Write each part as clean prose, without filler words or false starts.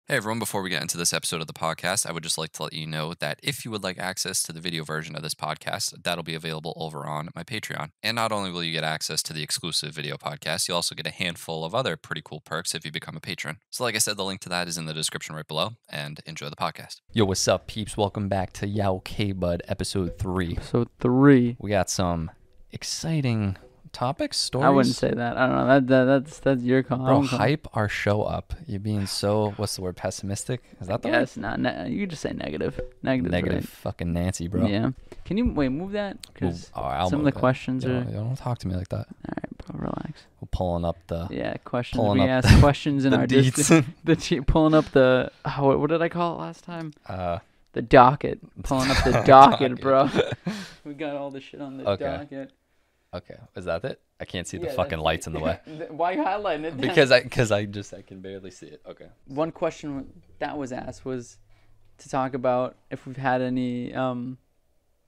Hey everyone, before we get into this episode of the podcast, I would just like to let you know that if you would like access to the video version of this podcast, that'll be available over on my Patreon. And not only will you get access to the exclusive video podcast, you'll also get a handful of other pretty cool perks if you become a patron. So like I said, the link to that is in the description right below, and enjoy the podcast. Yo, what's up, peeps? Welcome back to Yao K Bud, episode 3. Episode 3. We got some exciting topics, stories. I wouldn't say that. I don't know. That's your call. Bro, hype our show up. You're being so, what's the word, pessimistic? Is that the word? Yes, not. You could just say negative. Negative. Right. Fucking Nancy, bro. Yeah. Can you move that? Because some of the questions you are. Don't talk to me like that. All right, bro. Relax. We're pulling up the. Questions. Pulling We up ask questions in the our deets. pulling up the. What did I call it last time? The docket. Pulling up the docket, bro. We got all the shit on the docket. Okay, is that it? I can't see the fucking lights in the way. Why are you highlighting it? Because I can barely see it. Okay. One question that was asked was to talk about if we've had any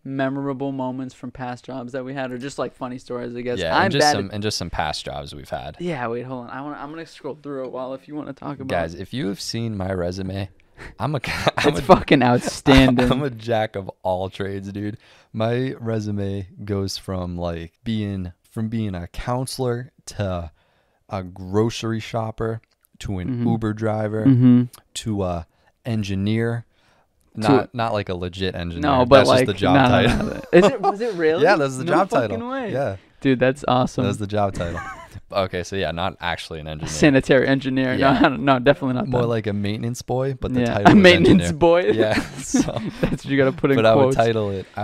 memorable moments from past jobs that we had, or just like funny stories, I guess. Yeah, and just some past jobs we've had. Yeah, wait, hold on. I'm gonna scroll through it while if you want to talk about. Guys, if you have seen my resume, it's fucking outstanding. I'm a jack of all trades, dude. My resume goes from being a counselor to a grocery shopper to an Uber driver to a engineer. Not like a legit engineer. No, but that's just the job title. Was it really? Yeah, that's the job title. Way. Yeah. Dude, that's awesome. That's the job title. Okay, so yeah, not actually an engineer. Sanitary engineer. Yeah. No, definitely not. More like a maintenance boy, but the title a is maintenance engineer. boy. Yeah, so that's what you gotta put in but quotes. I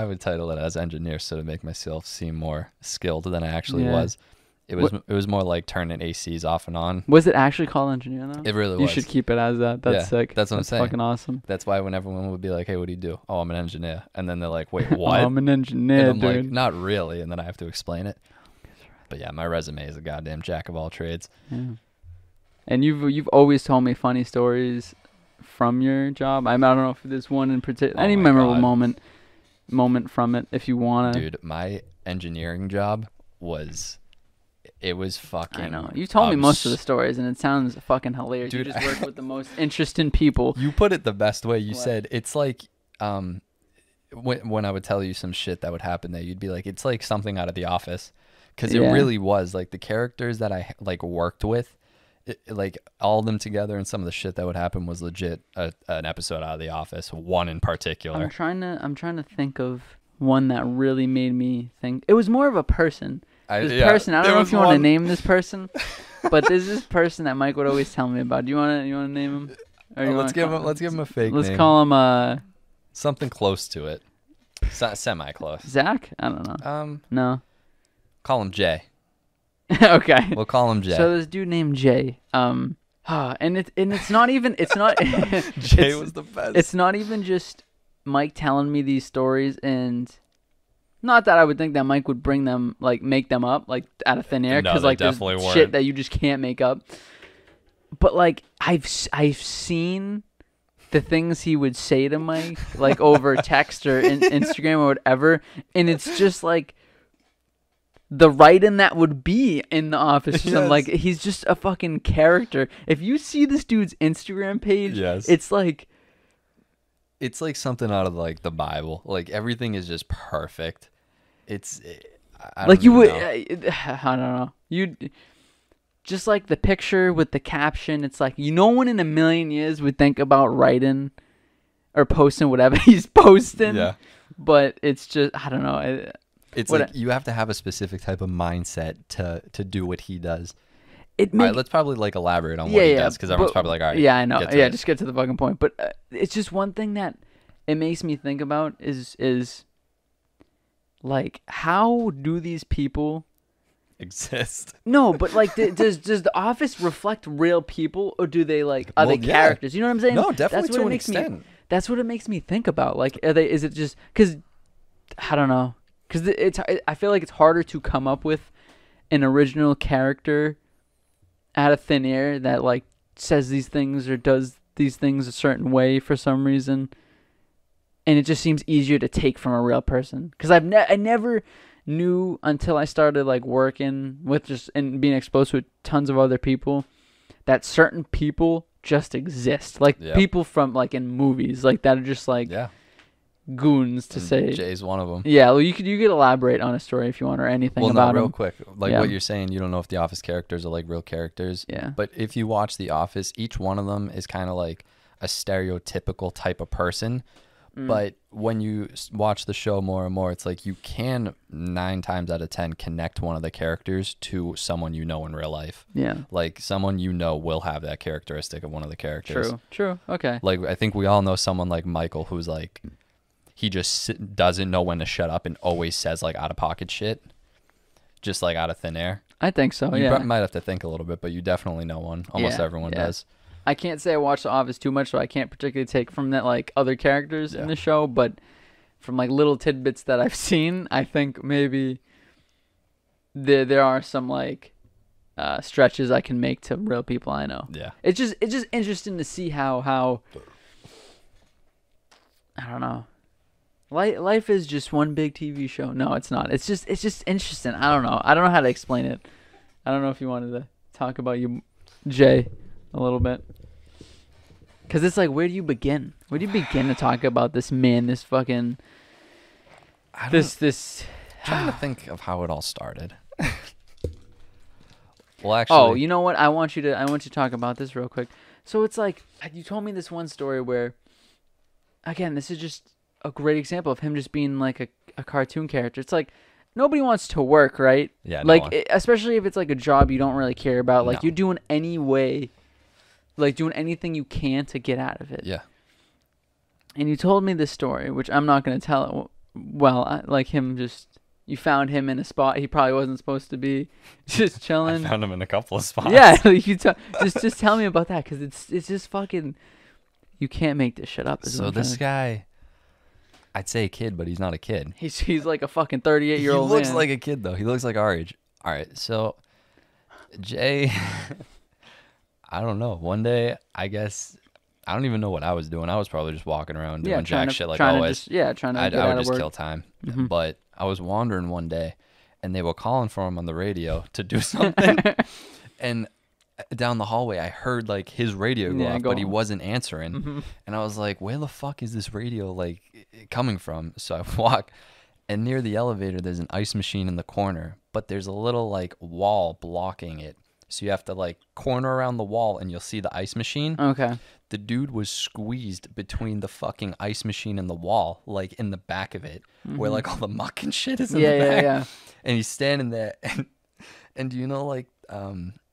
would title it as engineer, so to make myself seem more skilled than I actually was. It was more like turning ACs off and on. Was it actually called engineer though? It really was. You should keep it as that. That's sick. That's what I'm saying. Fucking awesome. That's why when everyone would be like, "Hey, what do you do?" "Oh, I'm an engineer," and then they're like, "Wait, what?" I'm an engineer, and I'm dude. like, "Not really," and then I have to explain it. But yeah, my resume is a goddamn jack of all trades. Yeah. And you've always told me funny stories from your job. I don't know if there's one in particular, any memorable moment from it, if you wanna. Dude, my engineering job was fucking. I know. You told me most of the stories, and it sounds fucking hilarious. Dude, you just work with the most interesting people. You put it the best way. You said it's like when I would tell you some shit that would happen there, you'd be like, it's like something out of The Office. Because it really was like the characters that I worked with, all of them together, and some of the shit that would happen was legit an episode out of The Office. One in particular. I'm trying to think of one that really made me think. It was more of a person. I don't know if you want to name this person, but there's this person that Mike would always tell me about. Do you want to name him? Let's give him a fake name. Let's call him something close to it. Semi close. Zach? I don't know. No. Call him Jay. Okay. We'll call him Jay. So this dude named Jay. And it's not even Jay was the best. It's not even just Mike telling me these stories, and not that I would think that Mike would bring them make them up out of thin air, because there's shit that you just can't make up. But I've seen the things he would say to Mike over text or Instagram or whatever, and it's just the writing that would be in The Office. Yes. He's just a fucking character. If you see this dude's Instagram page, yes, it's like something out of the Bible. Everything is just perfect. It's I don't know. You just the picture with the caption. It's no one in a million years would think about writing or posting whatever he's posting. Yeah. But it's just, I don't know. It's you have to have a specific type of mindset to do what he does. All right, let's probably elaborate on what he does, because everyone's probably all right. Yeah, I know. Just get to the fucking point. But it's just one thing that it makes me think about is how do these people exist? No, but does The Office reflect real people, or do they are they characters? You know what I'm saying? No, definitely to an extent. That's what it makes me think about. Are they? Is it just because I don't know? Because I feel like it's harder to come up with an original character out of thin air that says these things or does these things a certain way for some reason, and it just seems easier to take from a real person. Because I never knew until I started working with and being exposed to tons of other people that certain people just exist. Like people from like in movies like that are just like goons to say. Jay's one of them. Yeah, well, you could elaborate on a story if you want or anything about real him. Quick. Like what you're saying, you don't know if the Office characters are like real characters. Yeah. But if you watch The Office, each one of them is kind of like a stereotypical type of person. But when you watch the show more and more, it's like you can 9 times out of 10 connect one of the characters to someone you know in real life. Yeah. Like someone you know will have that characteristic of one of the characters. True. Okay. Like I think we all know someone like Michael who's like, he just doesn't know when to shut up and always says like out of pocket shit, just like out of thin air. I think so. You might have to think a little bit, but you definitely know one. Almost everyone does. I can't say I watch The Office too much, so I can't particularly take from that like other characters in the show, but from like little tidbits that I've seen, I think maybe there are some like stretches I can make to real people I know. Yeah. It's just interesting to see how I don't know. Life is just one big TV show. No, it's not. It's just interesting. I don't know how to explain it. I don't know if you wanted to talk about Jay a little bit. Because it's like, where do you begin? Where do you begin to talk about this man, this fucking... This... trying to think of how it all started. Well, actually... Oh, you know what? I want you to talk about this real quick. So it's like, you told me this one story where... Again, this is just a great example of him just being like a cartoon character. It's like, nobody wants to work, right? Yeah, like, especially if it's like a job you don't really care about. Like, you're doing any way... Like, doing anything you can to get out of it. Yeah. And you told me this story, which I'm not going to tell it. Well, like him just... You found him in a spot he probably wasn't supposed to be. Just chilling. I found him in a couple of spots. Yeah, just tell me about that, because it's just fucking... You can't make this shit up. So this guy... I'd say a kid, but he's not a kid. He's like a fucking 38-year-old man. He looks man. like a kid, though. He looks like our age. All right, so... Jay... I don't know. One day, I guess, I don't even know what I was doing. I was probably just walking around doing jack shit like always. Trying to I would just kill time. Mm-hmm. But I was wandering one day, and they were calling for him on the radio to do something. And down the hallway, I heard like his radio go off, but he wasn't answering. Mm-hmm. And I was like, where the fuck is this radio like coming from? So I walk, and near the elevator, there's an ice machine in the corner, but there's a little like wall blocking it. So you have to like corner around the wall and you'll see the ice machine. Okay. The dude was squeezed between the fucking ice machine and the wall, like in the back of it, where like all the muck and shit is in the back. Yeah. And he's standing there, and do you know like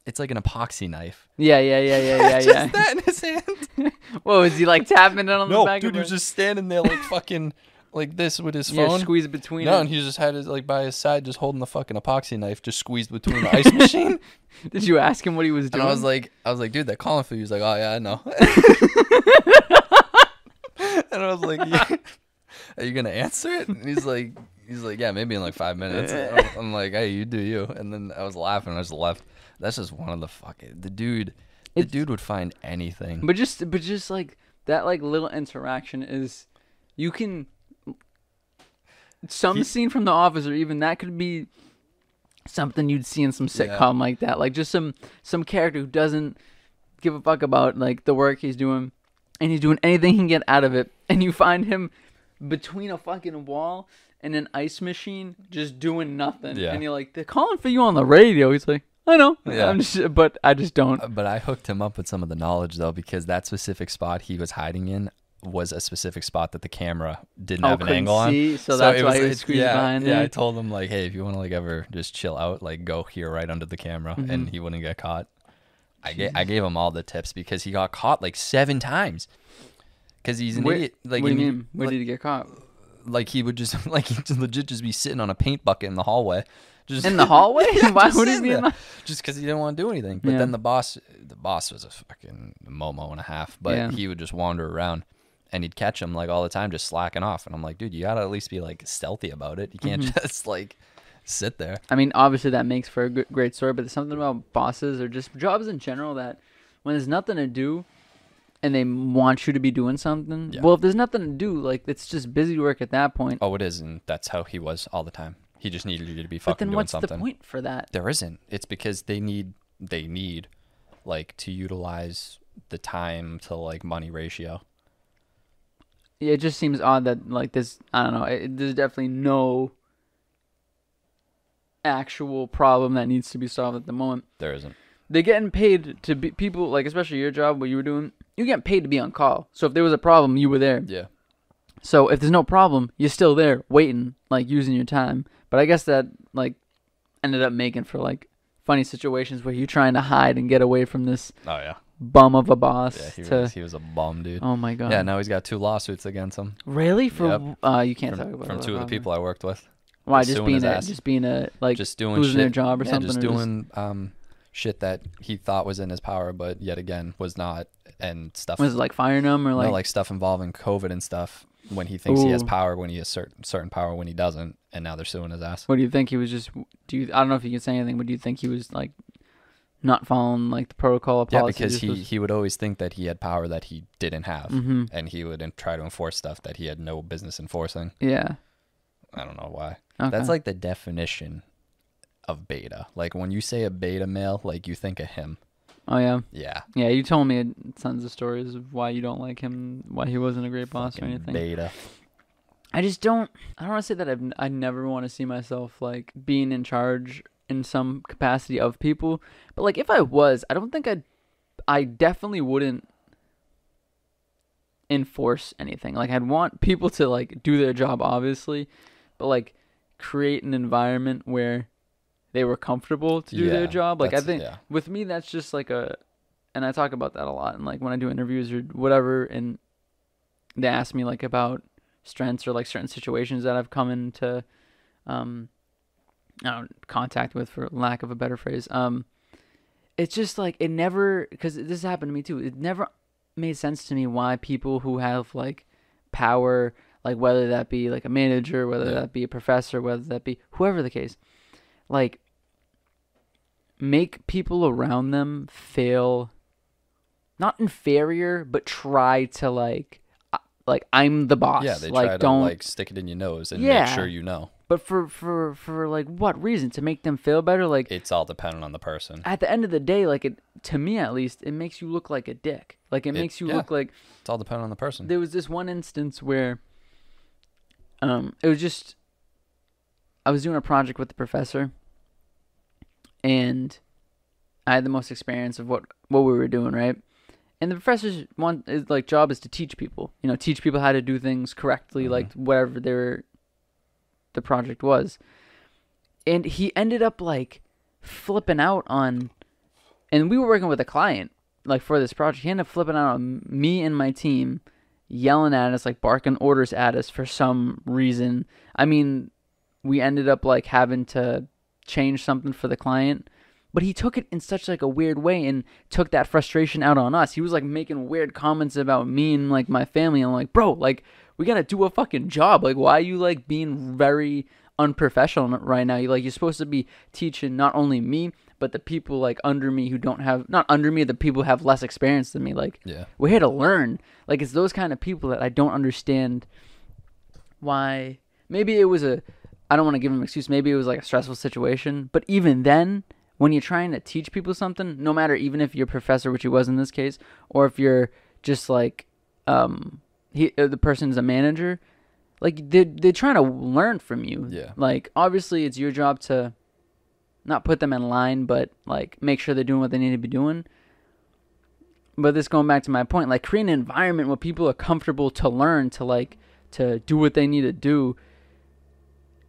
it's like an epoxy knife. Yeah. Just that in his hand. What was he like tapping it on the back? No, dude, he was just standing there like fucking. Like this with his phone. Yeah, squeezed between. No, and he just had it like by his side, just holding the fucking epoxy knife, just squeezed between the ice machine. Did you ask him what he was doing? And I was like, dude, they're calling for you. He's like, oh yeah, I know. And I was like, yeah. Are you gonna answer it? And he's like, yeah, maybe in like 5 minutes. I'm like, hey, you do you. And then I was laughing. I just left. That's just one of the fucking the dude would find anything. But just like that, like little interaction is, you can. Some scene from The Office, or even that could be something you'd see in some sitcom like that. Like just some character who doesn't give a fuck about like the work he's doing, and he's doing anything he can get out of it. And you find him between a fucking wall and an ice machine, just doing nothing. Yeah. And you're like, they're calling for you on the radio. He's like, I know. Yeah. But I just don't. But I hooked him up with some of the knowledge though, because that specific spot he was hiding in was a specific spot that the camera didn't have an angle on. So that's why he was squeezed behind there. Yeah, I told him like, hey, if you want to like ever just chill out, like go here right under the camera, and he wouldn't get caught. I gave him all the tips because he got caught like 7 times. Because he's an idiot. Like, what do you mean? Where did he get caught? Like he would just like he'd legit just be sitting on a paint bucket in the hallway. Just in the hallway? Why would he be in the... Just because he didn't want to do anything. But then the boss was a fucking momo and a half. But he would just wander around. And he'd catch him like all the time, just slacking off. And I'm like, dude, you gotta at least be like stealthy about it. You can't just like sit there. I mean, obviously that makes for a great story, but there's something about bosses or just jobs in general that when there's nothing to do and they want you to be doing something, well, if there's nothing to do, like it's just busy work at that point. Oh, it is, and that's how he was all the time. He just needed you to be fucking doing something. But then what's the point for that? There isn't. It's because they need like to utilize the time to like money ratio. Yeah, it just seems odd that like this. I don't know. There's definitely no actual problem that needs to be solved at the moment. There isn't. They're getting paid to be people, like especially your job, what you were doing. You're getting paid to be on call. So if there was a problem, you were there. Yeah. So if there's no problem, you're still there waiting, like using your time. But I guess that like ended up making for like funny situations where you're trying to hide and get away from this. Oh yeah. Bum of a boss. Yeah, he was a bum, dude. Oh my god. Yeah, now he's got 2 lawsuits against him. Really? For you can't talk about from 2 of the people I worked with. Why? Just being a like just doing losing shit, their job or something? Just doing shit that he thought was in his power, but yet again was not, and stuff. Was it like firing him or like? No, like stuff involving COVID and stuff. When he thinks he has power, when he has certain power, when he doesn't, and now they're suing his ass. What do you think he was just? I don't know if you can say anything, but do you think he was like not following like the protocol of policy? Yeah, because he would always think that he had power that he didn't have, and he would try to enforce stuff that he had no business enforcing. Yeah. I don't know why. Okay. That's like the definition of beta. Like when you say a beta male, like you think of him. Oh yeah. Yeah. Yeah, you told me tons of stories of why you don't like him, why he wasn't a great boss or anything. Beta. I don't want to say that I never want to see myself like being in charge in some capacity of people, but like if I was, I don't think I definitely wouldn't enforce anything. Like I'd want people to like do their job obviously, but like create an environment where they were comfortable to do their job. Like I think with me that's just like and I talk about that a lot, and like when I do interviews or whatever, and they ask me like about strengths or like certain situations that I've come into contact with, for lack of a better phrase. It's just like it never, because this happened to me too, it never made sense to me why people who have like power, like whether that be like a manager, whether that be a professor, whether that be whoever the case, like make people around them feel not inferior, but try to like I'm the boss. Yeah, they like, try to like stick it in your nose and make sure you know. But for like what reason? To make them feel better? Like it's all dependent on the person. At the end of the day, like it, to me at least, it makes you look like a dick. Like it makes you look like it's all dependent on the person. There was this one instance where it was just I was doing a project with the professor, and I had the most experience of what we were doing, right? And the professor's job is to teach people, teach people how to do things correctly, like whatever the project was. And he ended up like flipping out on, and we were working with a client like for this project. He ended up flipping out on me and my team, yelling at us, like barking orders at us for some reason. I mean, we ended up like having to change something for the client. But he took it in such like a weird way and took that frustration out on us. He was like making weird comments about me and like my family. And I'm like, bro, like we gotta do a fucking job. Like, why are you like being very unprofessional right now? You're supposed to be teaching not only me, but the people like under me who don't have, not under me, the people who have less experience than me. Like, we're here to learn. Like, it's those kind of people that I don't understand why. Maybe it was I don't want to give him an excuse. Maybe it was like a stressful situation. But even then, when you're trying to teach people something, no matter even if you're a professor, which he was in this case, or if you're just like the person's a manager, like they're trying to learn from you. Yeah. Like obviously it's your job to not put them in line, but like make sure they're doing what they need to be doing. But this going back to my point, like create an environment where people are comfortable to learn, to do what they need to do.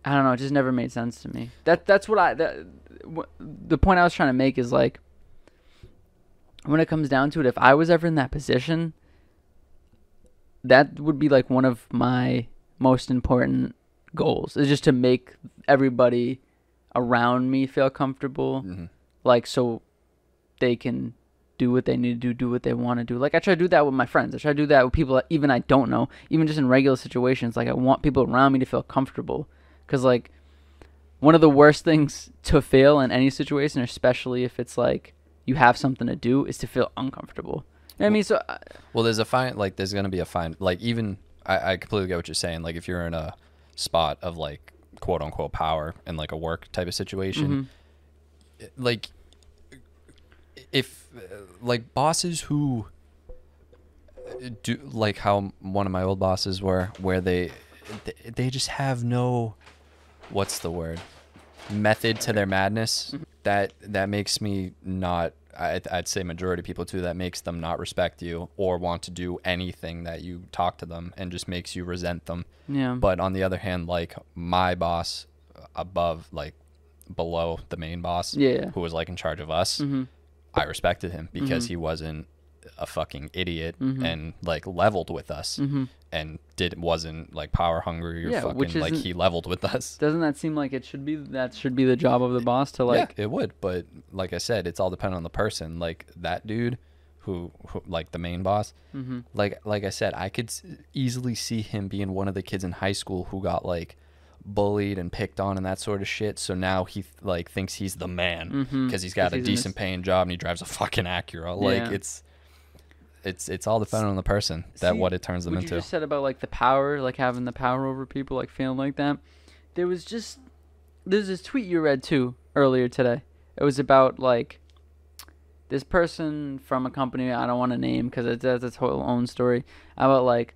I don't know. It just never made sense to me. That's what the point I was trying to make is like, when it comes down to it, if I was ever in that position, that would be like one of my most important goals, is just to make everybody around me feel comfortable, like so they can do what they need to do what they want to do. Like I try to do that with my friends. I try to do that with people that even I don't know, even just in regular situations. Like I want people around me to feel comfortable, because like one of the worst things to fail in any situation, especially if it's like you have something to do, is to feel uncomfortable. You know what I mean? So well, there's going to be a fine, like even I completely get what you're saying. Like if you're in a spot of like quote unquote power in like a work type of situation, like if like bosses who do like how one of my old bosses were, where they just have no, what's the word, method to their madness. That makes me not, I'd say majority of people too, that makes them not respect you or want to do anything that you talk to them, and just makes you resent them. Yeah. But on the other hand, like my boss above, like below the main boss, who was like in charge of us, I respected him because he wasn't a fucking idiot and like leveled with us and wasn't like power hungry or fucking like he leveled with us. Doesn't that seem like that should be the job of the boss to like? Yeah, it would, but like I said, it's all dependent on the person. Like that dude who like the main boss, like I said, I could easily see him being one of the kids in high school who got like bullied and picked on and that sort of shit. So now he like thinks he's the man because he's got a decent paying job and he drives a fucking Acura. Like it's all dependent on the person what it turns them into. You just said about like the power, like having the power over people, like feeling like that. There's this tweet you read too earlier today. It was about like this person from a company I don't want to name because that's its whole own story about like,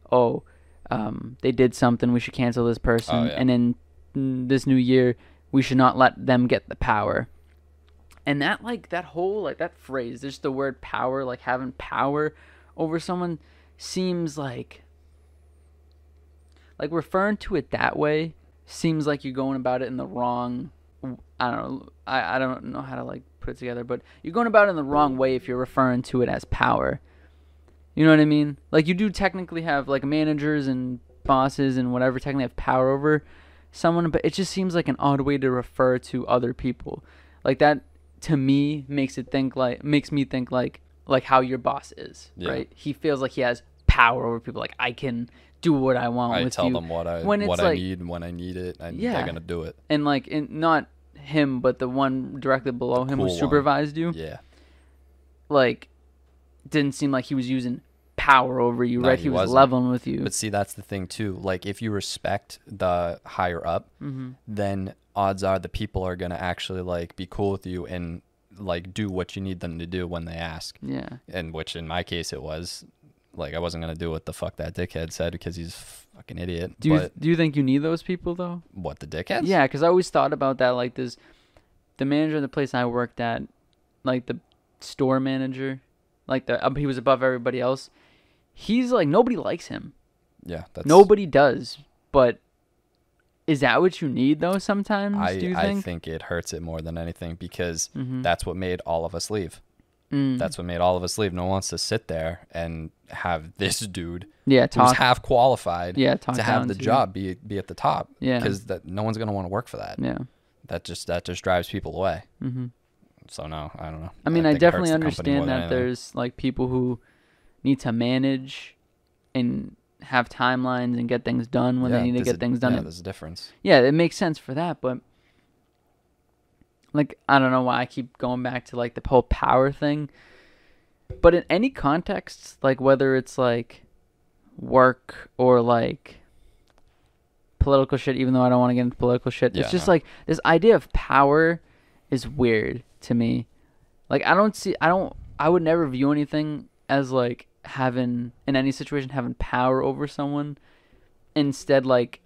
they did something, we should cancel this person, and in this new year we should not let them get the power. And that like that whole like that phrase, just the word power, like having power over someone, seems like referring to it that way seems like you're going about it in the wrong, I don't know, I don't know how to like put it together, but you're going about it in the wrong way if you're referring to it as power. You know what I mean? Like you do technically have like managers and bosses and whatever technically have power over someone, but it just seems like an odd way to refer to other people. Like that to me makes me think like how your boss is, right? He feels like he has power over people. Like I can do what I want with you. I tell them what I need when I need it, and they're gonna do it. And like not him, but the one directly below him who supervised you. Yeah. Like didn't seem like he was using power over you, right? He was leveling with you. But see, that's the thing too. Like if you respect the higher up, then odds are the people are gonna actually like be cool with you and like do what you need them to do when they ask. Yeah. And which in my case it was like I wasn't gonna do what the fuck that dickhead said because he's a fucking idiot. Do you think you need those people though? What, the dickheads? Yeah, because I always thought about that. Like the manager of the place I worked at, like the store manager, like he was above everybody else. He's like nobody likes him. Yeah, nobody does. But is that what you need though? Sometimes do you think? I think it hurts it more than anything because that's what made all of us leave. That's what made all of us leave. No one wants to sit there and have this dude who's half qualified to have the job be at the top. Yeah, because no one's gonna want to work for that. Yeah, that just drives people away. So no, I don't know. I mean, I definitely understand that there's like people who need to manage and have timelines and get things done when they need to get things done. Yeah, there's a difference. Yeah, it makes sense for that, but like I don't know why I keep going back to like the whole power thing. But in any context, like whether it's like work or like political shit, even though I don't want to get into political shit, it's just like this idea of power is weird to me. Like I would never view anything as like having in any situation having power over someone. Instead, like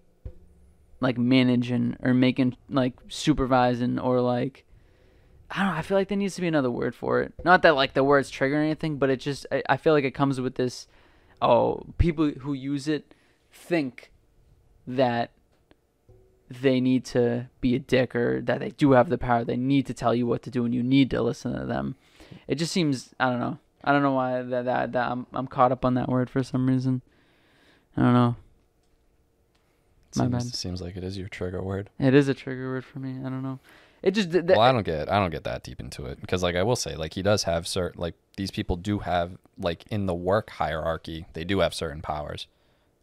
managing or making like supervising or like I don't know. I feel like there needs to be another word for it. Not that like the words trigger anything, but it just I feel like it comes with this. Oh, people who use it think that they need to be a dick or that they do have the power. They need to tell you what to do and you need to listen to them. It just seems I don't know. I don't know why that I'm caught up on that word for some reason. I don't know. My bad. Seems like it is your trigger word. It is a trigger word for me. I don't know. It just well, I don't get that deep into it because like I will say like he does have certain like these people do have like in the work hierarchy they do have certain powers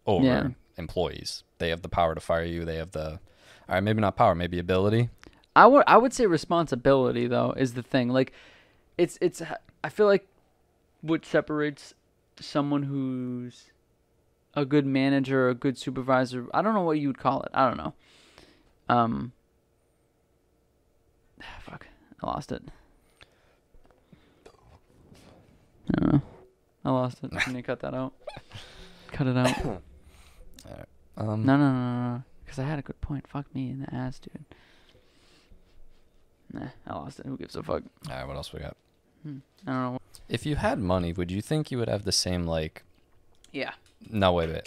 over employees. They have the power to fire you. They have the all right, maybe not power, maybe ability. I would say responsibility though is the thing. Like it's I feel like what separates someone who's a good manager or a good supervisor, I don't know what you would call it. I don't know. Fuck, I lost it. I don't know. I lost it. Can you cut that out? Cut it out. Right. No. Because I had a good point. Fuck me in the ass, dude. Nah, I lost it. Who gives a fuck? All right, what else we got? I don't know. If you had money, would you think you would have the same, like... Yeah. No, wait.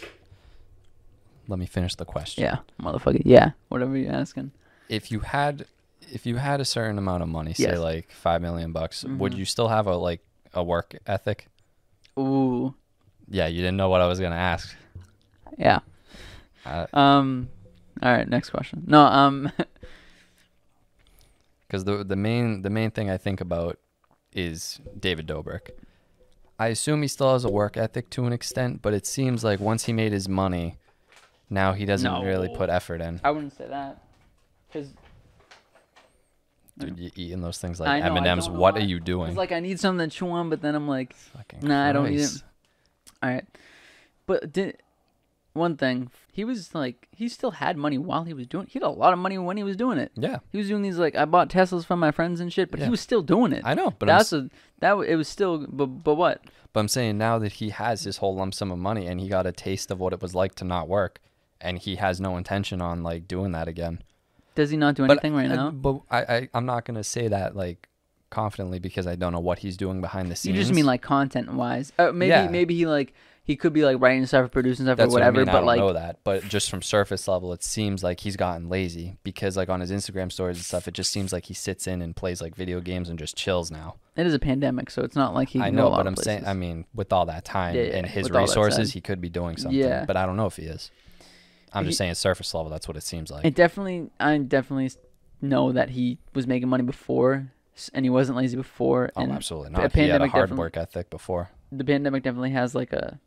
Let me finish the question. Yeah, motherfucker. Yeah, whatever you're asking. If you had a certain amount of money, say Yes. like $5 million, would you still have a work ethic? Ooh. Yeah, you didn't know what I was gonna ask. Yeah. All right, next question. No, because the main thing I think about is David Dobrik. I assume he still has a work ethic to an extent, but it seems like once he made his money, now he doesn't really put effort in. I wouldn't say that. Because Dude, you eating those things like M&Ms. What are you doing? It's like I need something to chew on, but then I'm like, Fucking nah, I don't need it. Christ. All right, but one thing, he was like, he still had money while he was doing. He had a lot of money when he was doing it. Yeah, he was doing these like I bought Teslas from my friends and shit, but he was still doing it. I know, but it was still. But what? But I'm saying now that he has his whole lump sum of money and he got a taste of what it was like to not work, and he has no intention on like doing that again. Does he not do anything right now? But I'm not gonna say that like confidently because I don't know what he's doing behind the scenes. You just mean like content wise? Maybe he could be like writing stuff or producing stuff or whatever. What I mean. But I don't know that. But just from surface level, it seems like he's gotten lazy because like on his Instagram stories and stuff, it just seems like he sits in and plays like video games and just chills now. It is a pandemic, so it's not like he. I know, but I'm saying, I mean, with all that time and his resources, he could be doing something. Yeah. But I don't know if he is. I'm just saying surface level. That's what it seems like. I definitely know that he was making money before, and he wasn't lazy before. Oh, and absolutely not. He had a hard work ethic before. The pandemic definitely has like a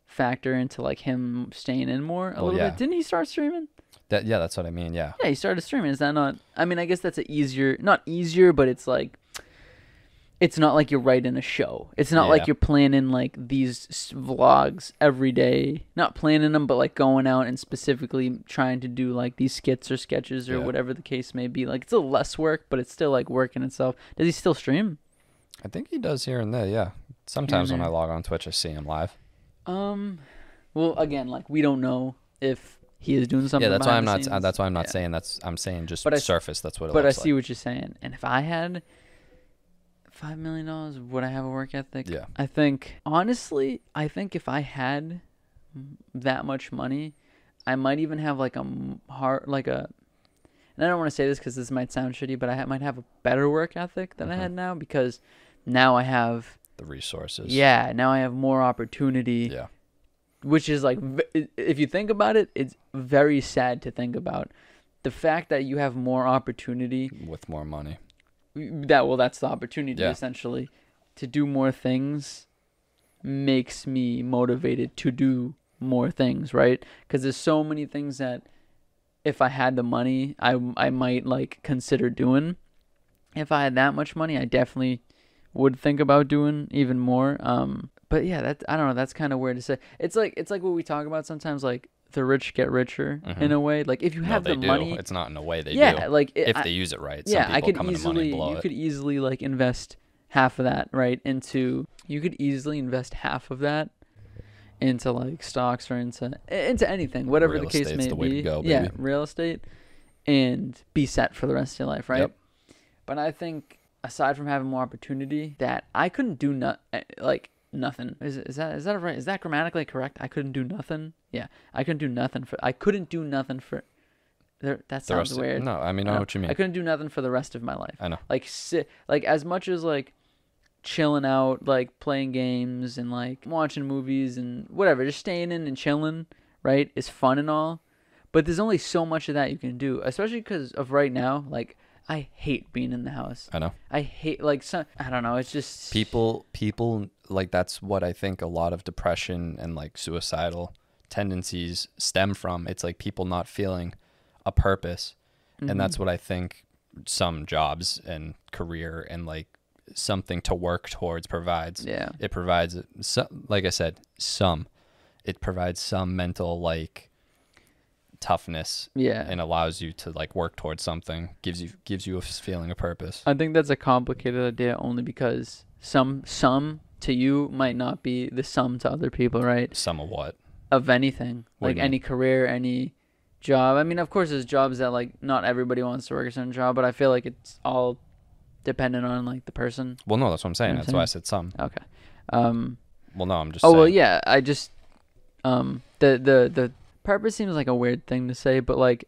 factor into like him staying in more a little bit. Didn't he start streaming? That's what I mean. Yeah. Yeah, he started streaming. Is that not? I mean, I guess that's not easier, but it's like. It's not like you're writing a show. It's not like you're planning like these vlogs every day. Not planning them, but like going out and specifically trying to do like these skits or sketches or whatever the case may be. Like it's a little less work, but it's still like work in itself. Does he still stream? I think he does here and there. Yeah. Sometimes when I log on Twitch, I see him live. Well, again, like we don't know if he is doing something. Yeah, that's why I'm not. That's why I'm not saying that's. I'm saying just surface. That's what it. But looks I see like. what you're saying. And if I had $5 million, would I have a work ethic? Yeah. I think honestly, if I had that much money, I might even have like a heart, like a. And I don't want to say this because this might sound shitty, but I might have a better work ethic than I had now because now I have the resources. Yeah, now I have more opportunity. Yeah. Which is like, if you think about it, it's very sad to think about. The fact that you have more opportunity with more money. That's the opportunity essentially to do more things makes me motivated to do more things, right? Because there's so many things that if I had the money, I might like consider doing. If I had that much money, I definitely would think about doing even more. But yeah, I don't know. That's kind of weird to say. It's like what we talk about sometimes, like the rich get richer in a way. Like if you have the money, it's not in a way they do. Yeah, like if they use it right. Yeah, some people come into money and blow it. You could easily like invest half of that right into. You could easily invest half of that into like stocks or into anything, whatever the case may be. Way to go, baby. Yeah, real estate, and be set for the rest of your life, right? Yep. But I think aside from having more opportunity, that I couldn't do nothing. Is that right? Is that grammatically correct? I couldn't do nothing. Yeah, I couldn't do nothing for. That sounds weird. No, I mean, I know what you mean. I couldn't do nothing for the rest of my life. I know. Like as much as like chilling out, like playing games and like watching movies and whatever, just staying in and chilling, right, is fun and all. But there's only so much of that you can do, especially because of right now. Like I hate being in the house. I know. I hate I don't know. It's just people like that's what I think a lot of depression and like suicidal tendencies stem from. It's like people not feeling a purpose, and that's what I think some jobs and career and like something to work towards provides. Yeah, it provides like I said, it provides some mental like toughness, and allows you to like work towards something, gives you a feeling of purpose. I think that's a complicated idea only because some to you might not be the sum to other people, right? Sum of what? Of anything. Like any career, any job. I mean, of course, there's jobs that like not everybody wants to work a certain job, but I feel like it's all dependent on like the person. Well, no, that's what I'm saying. That's why I said some. Okay. Well, no, I'm just saying. Well, yeah, I just the purpose seems like a weird thing to say, but like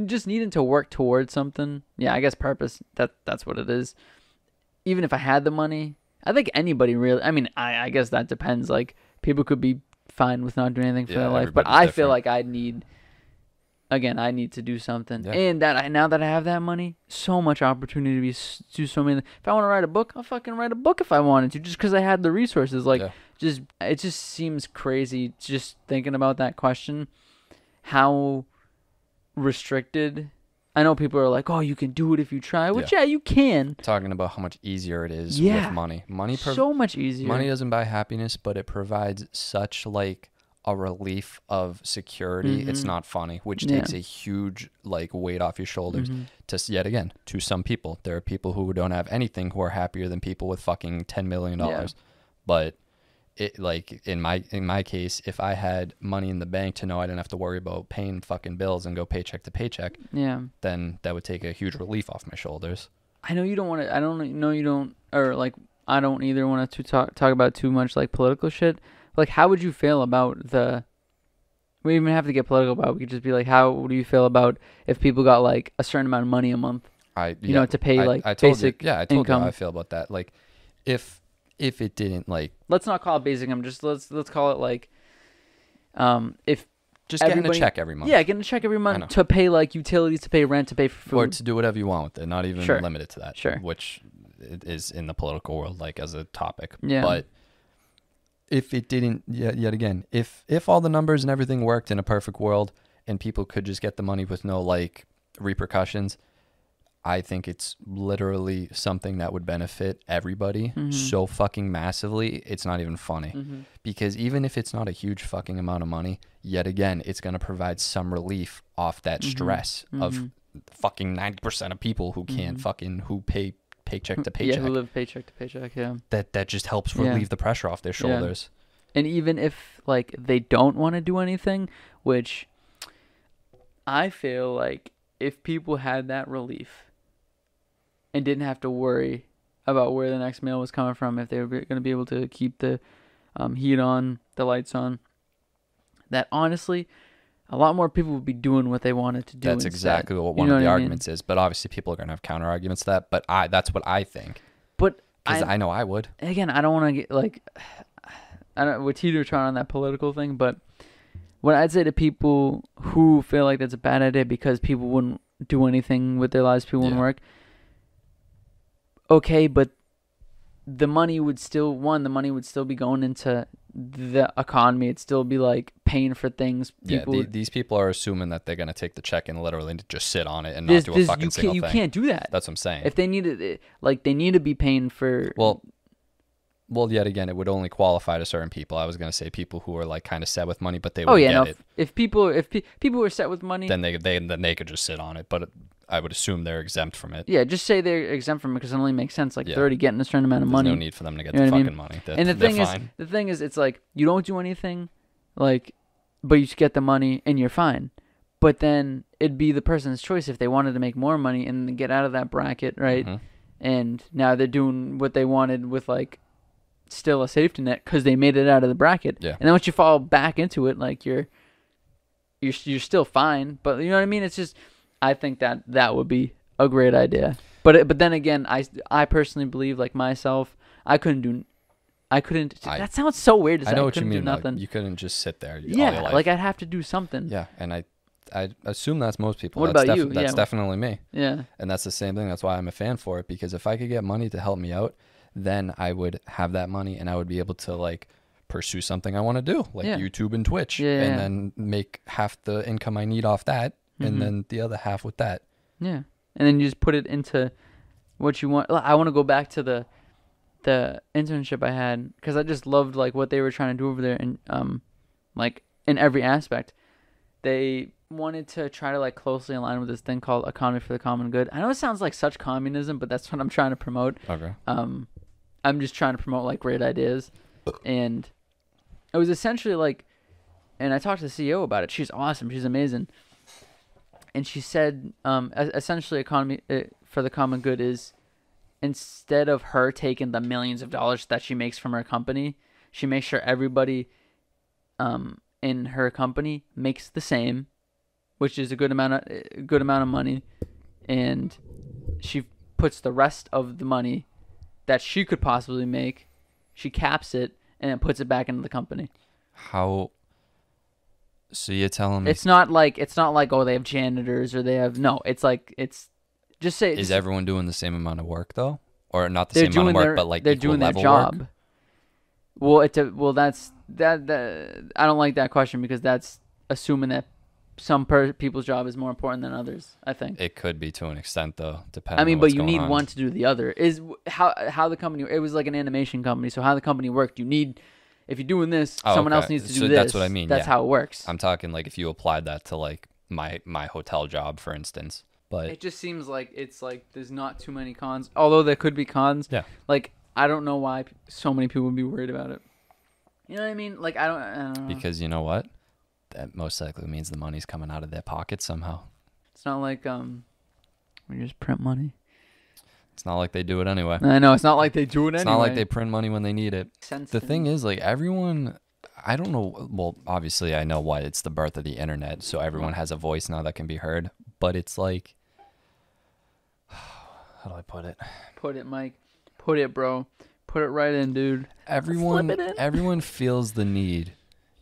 just needing to work towards something. Yeah, I guess purpose, that's what it is. Even if I had the money, I think anybody really, I mean, I guess that depends. Like people could be fine with not doing anything for their life, but I feel like I need to do something. Yeah. And now that I have that money, so much opportunity to do so many. If I want to write a book, I'll fucking write a book if I wanted to, just because I had the resources. Like, it just seems crazy just thinking about that question. How restricted. I know people are like, oh, you can do it if you try, which you can. Talking about how much easier it is with money. So much easier. Money doesn't buy happiness, but it provides such like a relief of security. It's not funny, which takes a huge like weight off your shoulders. To yet again, to some people, there are people who don't have anything who are happier than people with fucking $10 million. But it, like in my case, if I had money in the bank to know I didn't have to worry about paying fucking bills and go paycheck to paycheck, then that would take a huge relief off my shoulders. I know you don't want to. I don't know you don't, or like I don't either want to talk about too much like political shit. Like, how would you feel about the? We even have to get political about it. We could just be like, how do you feel about if people got like a certain amount of money a month? To pay like basic income. I told you how I feel about that. Like, if it didn't like, let's not call it basic income. Just let's call it like, if just getting a check every month. Yeah, getting a check every month to pay like utilities, to pay rent, to pay for food, or to do whatever you want with it. Not even limited to that. Sure. Which is in the political world like as a topic. Yeah. But if it didn't, yet again, if all the numbers and everything worked in a perfect world and people could just get the money with no like repercussions, I think it's literally something that would benefit everybody so fucking massively. It's not even funny. Because even if it's not a huge fucking amount of money, yet again, it's going to provide some relief off that stress of fucking 90% of people who can't fucking, who pay paycheck to paycheck. Yeah, who live paycheck to paycheck, That just helps relieve the pressure off their shoulders. And even if like they don't want to do anything, which I feel like if people had that relief and didn't have to worry about where the next meal was coming from, if they were going to be able to keep the heat on, the lights on, that honestly, a lot more people would be doing what they wanted to do. That's exactly what one of the arguments is. But obviously, people are going to have counter arguments to that. But that's what I think. But because I know I would. Again, I don't want to get like, I don't. We're teeter-tottering on that political thing, but what I'd say to people who feel like that's a bad idea because people wouldn't do anything with their lives, people wouldn't work. Okay, but the money would still be going into the economy. It'd still be like paying for things. These people are assuming that they're going to take the check and literally just sit on it and not do a fucking single thing. You can't do that. That's what I'm saying. If they need it, like they need to be paying for. Well, yet again, it would only qualify to certain people. I was going to say people who are like kind of set with money, but they would get it. If people were set with money, then they could just sit on it. But I would assume they're exempt from it. Yeah, just say they're exempt from it because it only makes sense. Like they're already getting a certain amount of money. There's no need for them to get the fucking money. And the thing is, it's like you don't do anything, like, but you just get the money and you're fine. But then it'd be the person's choice if they wanted to make more money and get out of that bracket, right? And now they're doing what they wanted with like still a safety net because they made it out of the bracket. Yeah. And then once you fall back into it, like you're still fine. But you know what I mean? It's just. I think that would be a great idea. But then again, I personally believe, like myself, I couldn't. That sounds so weird to say. I know what you mean. Do nothing. Like, you couldn't just sit there. Yeah, all your life. like I'd have to do something. Yeah, and I assume that's most people. What about you? That's definitely me. Yeah. And that's the same thing. That's why I'm a fan for it, because if I could get money to help me out, then I would have that money and I would be able to like pursue something I want to do, like YouTube and Twitch, and then make half the income I need off that. And then the other half with that. Yeah. And then you just put it into what you want. I want to go back to the internship I had because I just loved like what they were trying to do over there and like in every aspect. They wanted to try to like closely align with this thing called Economy for the Common Good. I know it sounds like such communism, but that's what I'm trying to promote. Okay. I'm just trying to promote like great ideas, and it was essentially like, and I talked to the CEO about it. She's awesome. She's amazing. And she said, essentially, economy for the common good is, instead of her taking the millions of dollars that she makes from her company, she makes sure everybody in her company makes the same, which is a good amount of money, and she puts the rest of the money that she could possibly make, she caps it and then puts it back into the company. How? So you're telling me it's not like oh, they have janitors or they have it's like it's just say is everyone doing the same amount of work though, or not the same amount of work, but like they're doing their job. Work? That's I don't like that question because that's assuming that some people's job is more important than others. I think it could be to an extent though, depending. I mean, on but you need one to do the other. Is how the company. It was like an animation company, so how the company worked. You need. If you're doing this, someone else needs to do this. That's what I mean. That's how it works. I'm talking like if you applied that to like my hotel job, for instance. But it just seems like it's like there's not too many cons. Although there could be cons. Yeah. Like I don't know why so many people would be worried about it. You know what I mean? Like I don't know. Because you know what? That most likely means the money's coming out of their pocket somehow. It's not like we just print money. It's not like they do it anyway. I know, it's not like they do it anyway. It's not like they print money when they need it. The thing is, like, everyone, I don't know, well, obviously I know why it's the birth of the internet, so everyone has a voice now that can be heard, but it's like, how do I put it? Put it, Mike. Put it, bro. Put it right in, dude. Everyone feels the need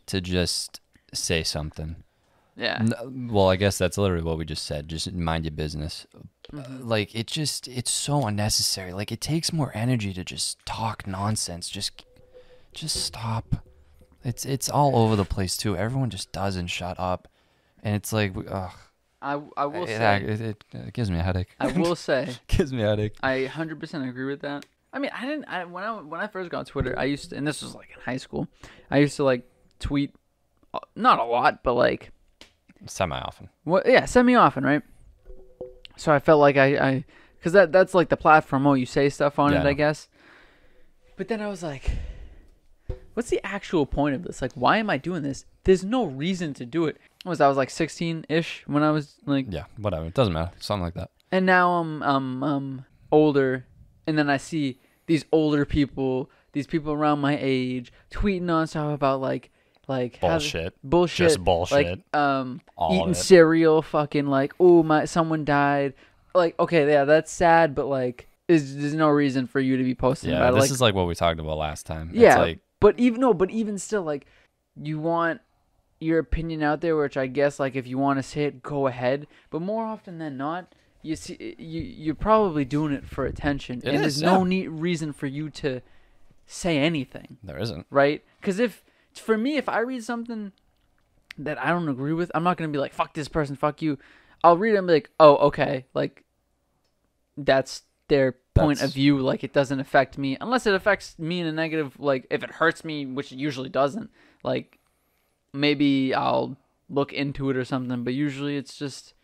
to just say something. Yeah. Well, I guess that's literally what we just said. Just mind your business. Like, it's so unnecessary. Like, it takes more energy to just talk nonsense. Just stop. It's all over the place, too. Everyone just doesn't shut up. And it's like, ugh. I will say. It gives me a headache. I will say. Gives me a headache. I 100% agree with that. I mean, when I first got Twitter, I used to, and this was like in high school, I used to like tweet, not a lot, but like. Semi-often. Well, yeah, semi-often, right? So I felt like because that's like the platform. Oh, you say stuff on it, I guess. But then I was like, what's the actual point of this? Like, why am I doing this? There's no reason to do it. I was like 16-ish when I was like. Yeah, whatever. It doesn't matter. Something like that. And now I'm older, and then I see these older people, these people around my age, tweeting nonstop about like bullshit, just bullshit, like eating cereal, fucking like, oh someone died, like, okay, yeah, that's sad, but like there's no reason for you to be posting about it. This is like what we talked about last time. Yeah, it's like, but even still, like, you want your opinion out there, which I guess, like, if you want to say it, go ahead, but more often than not, you see, you're probably doing it for attention, and there's no reason for you to say anything. There isn't, right? Because for me, if I read something that I don't agree with, I'm not going to be like, fuck this person, fuck you. I'll read it and be like, oh, okay. Like, that's their point of view. Like, it doesn't affect me. Unless it affects me in a negative, like, if it hurts me, which it usually doesn't, like, maybe I'll look into it or something. But usually it's just,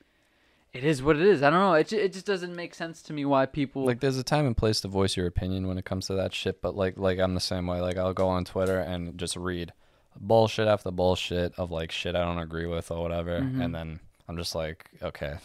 it is what it is. I don't know. It just doesn't make sense to me why people... Like, there's a time and place to voice your opinion when it comes to that shit. But, like I'm the same way. Like, I'll go on Twitter and just read bullshit after bullshit of like shit I don't agree with or whatever, and then I'm just like, okay,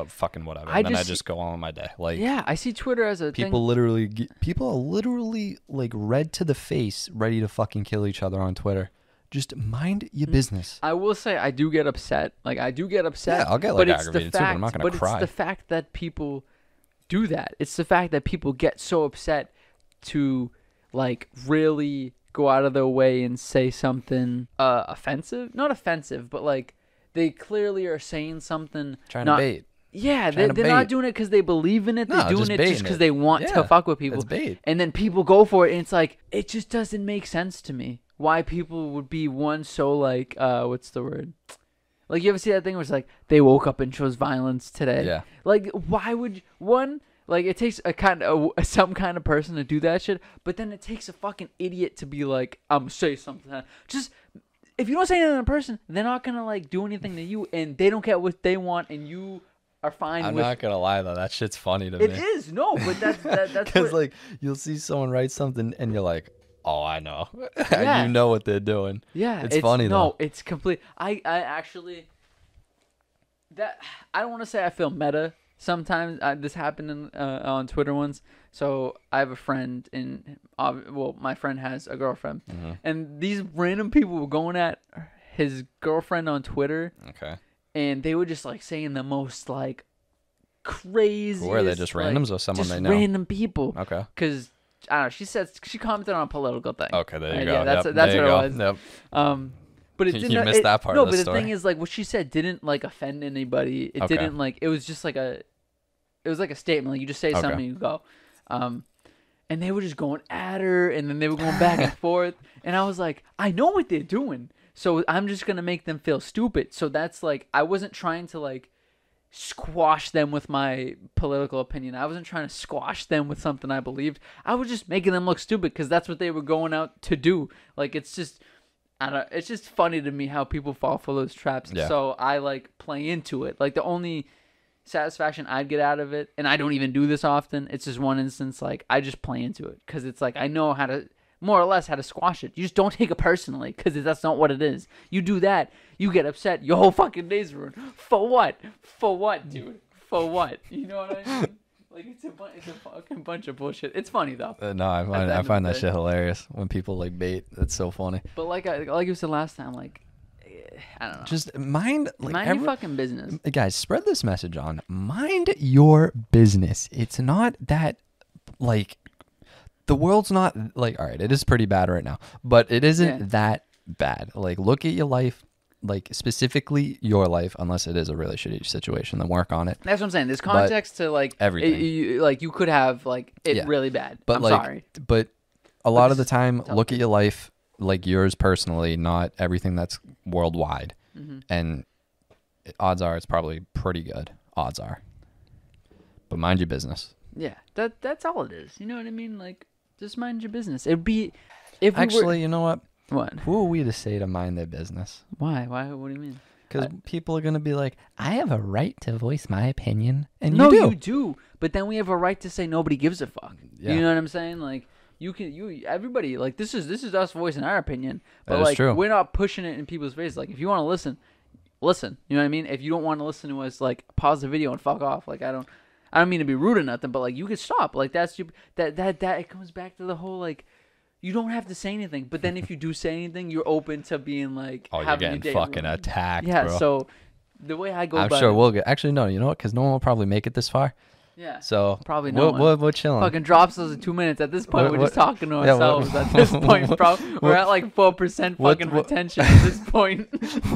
fucking whatever. And then I just go on with my day. Like, yeah, I see Twitter as a people are literally like red to the face, ready to fucking kill each other on Twitter. Just mind your business. I will say I do get upset. Like, I do get upset. Yeah, I'll get like aggravated too, but I'm not gonna cry. But it's the fact that people do that. It's the fact that people get so upset to like really go out of their way and say something offensive. Not offensive, but like they clearly are saying something. Trying to bait. Yeah, they're not doing it because they believe in it. They're doing it just because they want to fuck with people. It's bait. And then people go for it, and it's like, it just doesn't make sense to me. Why people would be so like, what's the word? Like, you ever see that thing where it's like, they woke up and chose violence today? Yeah. Like, why would like, it takes some kind of person to do that shit, but then it takes a fucking idiot to be like, say something. Just, if you don't say anything to a person, they're not gonna like do anything to you, and they don't get what they want, and you are fine. I'm with... not gonna lie though, that shit's funny to me. It is, no, but that's because like you'll see someone write something and you're like, oh, I know, Yeah. You know what they're doing. Yeah, it's funny though. No, it's complete. I actually I don't want to say I feel meta. Sometimes this happened on Twitter once. So I have a friend, my friend has a girlfriend, and these random people were going at his girlfriend on Twitter. Okay. And they were just like saying the most like crazy. Were they just randoms or someone they know? Random people. Okay. Because I don't know. She commented on a political thing. Okay, there you go. Yeah, that's yep, what it go. was. Yep. But it didn't. You missed that part of the story. No, but the thing is, like, what she said didn't like offend anybody. It didn't like. It was just like it was like a statement. Like you just say something, and you go. And they were just going at her, and then they were going back and forth, and I was like, I know what they're doing, so I'm just gonna make them feel stupid. So that's like, I wasn't trying to like squash them with my political opinion. I wasn't trying to squash them with something I believed. I was just making them look stupid because that's what they were going out to do. Like, it's just, I don't know, it's just funny to me how people fall for those traps. Yeah. So I like play into it. Like, the only satisfaction I'd get out of it, and I don't even do this often, it's just one instance, like, I just play into it because it's like I know how to, more or less, how to squash it. You just don't take it personally because that's not what it is. You do that, you get upset, your whole fucking day's ruined. For what? For what, dude? For what? You know what I mean? Like, it's a fucking bunch of bullshit. It's funny though. No, I find that shit hilarious when people like bait. It's so funny. But like you said last time, like, I don't know. Just mind your fucking business. Guys, spread this message on. Mind your business. It's not that, like, the world's not, like, all right, it is pretty bad right now, but it isn't that bad. Like, look at your life, like, specifically your life, unless it is a really shitty situation, then work on it. That's what I'm saying. There's context to, like, everything. You could have, like, it really bad. But, I'm sorry. But a lot of the time, look at your life like yours personally, not everything that's worldwide. Mm-hmm. And odds are it's probably pretty good. Odds are. But mind your business. Yeah, that's all it is. You know what I mean? Like, just mind your business. It'd be if actually, you know what? What? Who are we to say to mind their business? Why? What do you mean? Because people are gonna be like, I have a right to voice my opinion, and you do. But then we have a right to say nobody gives a fuck. Yeah. You know what I'm saying? Like, everybody, like, this is us voicing our opinion, but that like, is true. We're not pushing it in people's faces. Like, if you want to listen. You know what I mean? If you don't want to listen to us, like, pause the video and fuck off. Like, I don't mean to be rude or nothing, but like, you could stop. Like, that's that it comes back to the whole, like, you don't have to say anything, but then if you do say anything, you're open to being like, you're getting fucking attacked. Yeah, bro. So the way I go, I'm sure we'll get. Actually, no. You know what? Because no one will probably make it this far. Yeah. So probably no one. We're chilling. Fucking drops us in 2 minutes. At this point, we're just talking to ourselves. At this point, we're at like 4% fucking retention at this point.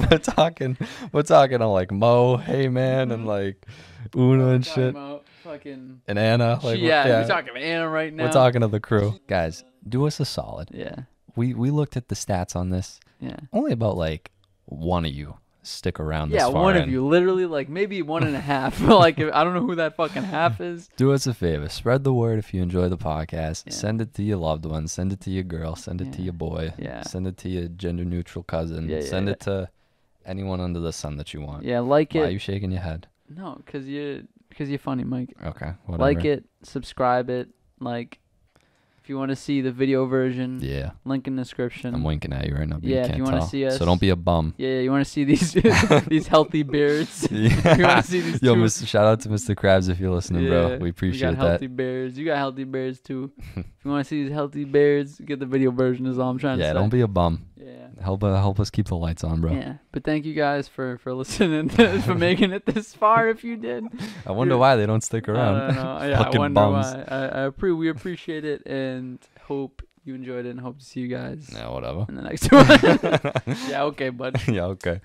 We're talking on like Mo, Hey Man, and like Una and shit. Fucking and Anna. Like, we're talking to Anna right now. We're talking to the crew. Guys, do us a solid. Yeah. We looked at the stats on this. Yeah. Only about like one of you stick around this far. Yeah, one of you. Literally, like, maybe 1.5. Like, I don't know who that fucking half is. Do us a favor. Spread the word if you enjoy the podcast. Yeah. Send it to your loved ones. Send it to your girl. Send it to your boy. Yeah. Send it to your gender-neutral cousin. Send it to anyone under the sun that you want. Yeah, like it. Why are you shaking your head? No, because you're funny, Mike. Okay, whatever. Like it. Subscribe it. Like, if you want to see the video version, link in the description. I'm winking at you right now, but if you want to see us. So don't be a bum. Yeah, you want to see these these healthy bears. You want to see these shout out to Mr. Krabs if you're listening, bro. We appreciate that. Healthy bears. You got healthy bears too. If you want to see these healthy bears, get the video version is all I'm trying to say. Yeah, don't be a bum. Yeah. Help us keep the lights on, bro. Yeah, but thank you guys for listening, for making it this far. If you did, I wonder why they don't stick around. I don't know. Yeah, Fucking I wonder bums. why. We appreciate it and hope you enjoyed it and hope to see you guys. Yeah, whatever. In the next one. Yeah, okay, bud. Yeah, okay.